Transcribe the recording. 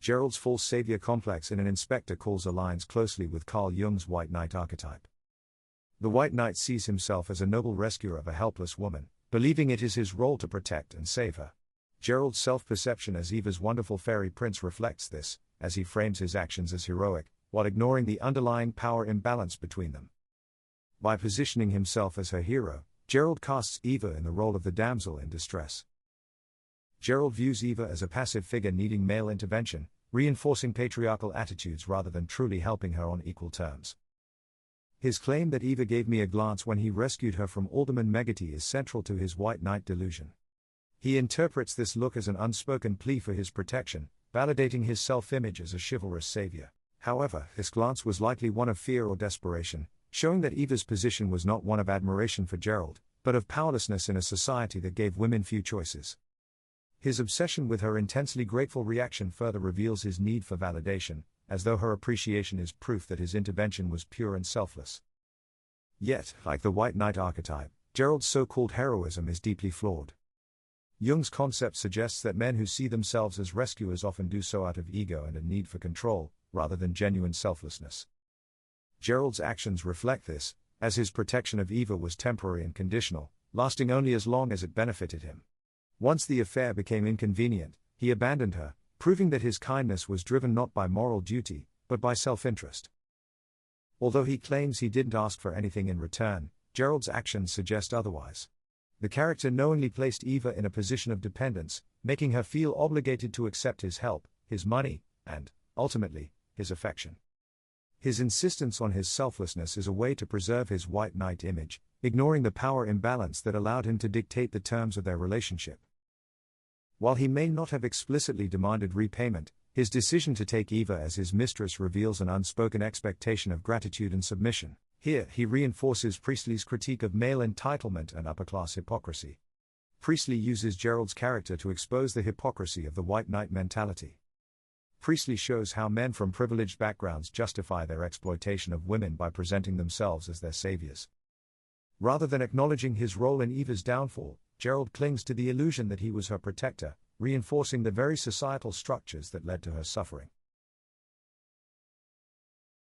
Gerald's false savior complex in an inspector calls aligns closely with Carl Jung's white knight archetype. The white knight sees himself as a noble rescuer of a helpless woman, believing it is his role to protect and save her. Gerald's self-perception as Eva's wonderful fairy prince reflects this, as he frames his actions as heroic, while ignoring the underlying power imbalance between them. By positioning himself as her hero, Gerald casts Eva in the role of the damsel in distress. Gerald views Eva as a passive figure needing male intervention, reinforcing patriarchal attitudes rather than truly helping her on equal terms. His claim that Eva gave me a glance when he rescued her from Alderman Megati is central to his white knight delusion. He interprets this look as an unspoken plea for his protection, validating his self-image as a chivalrous savior. However, this glance was likely one of fear or desperation, showing that Eva's position was not one of admiration for Gerald, but of powerlessness in a society that gave women few choices. His obsession with her intensely grateful reaction further reveals his need for validation, as though her appreciation is proof that his intervention was pure and selfless. Yet, like the white knight archetype, Gerald's so-called heroism is deeply flawed. Jung's concept suggests that men who see themselves as rescuers often do so out of ego and a need for control, rather than genuine selflessness. Gerald's actions reflect this, as his protection of Eva was temporary and conditional, lasting only as long as it benefited him. Once the affair became inconvenient, he abandoned her, proving that his kindness was driven not by moral duty, but by self-interest. Although he claims he didn't ask for anything in return, Gerald's actions suggest otherwise. The character knowingly placed Eva in a position of dependence, making her feel obligated to accept his help, his money, and, ultimately, his affection. His insistence on his selflessness is a way to preserve his white knight image, ignoring the power imbalance that allowed him to dictate the terms of their relationship. While he may not have explicitly demanded repayment, his decision to take Eva as his mistress reveals an unspoken expectation of gratitude and submission. Here, he reinforces Priestley's critique of male entitlement and upper-class hypocrisy. Priestley uses Gerald's character to expose the hypocrisy of the white knight mentality. Priestley shows how men from privileged backgrounds justify their exploitation of women by presenting themselves as their saviors. Rather than acknowledging his role in Eva's downfall, Gerald clings to the illusion that he was her protector, reinforcing the very societal structures that led to her suffering.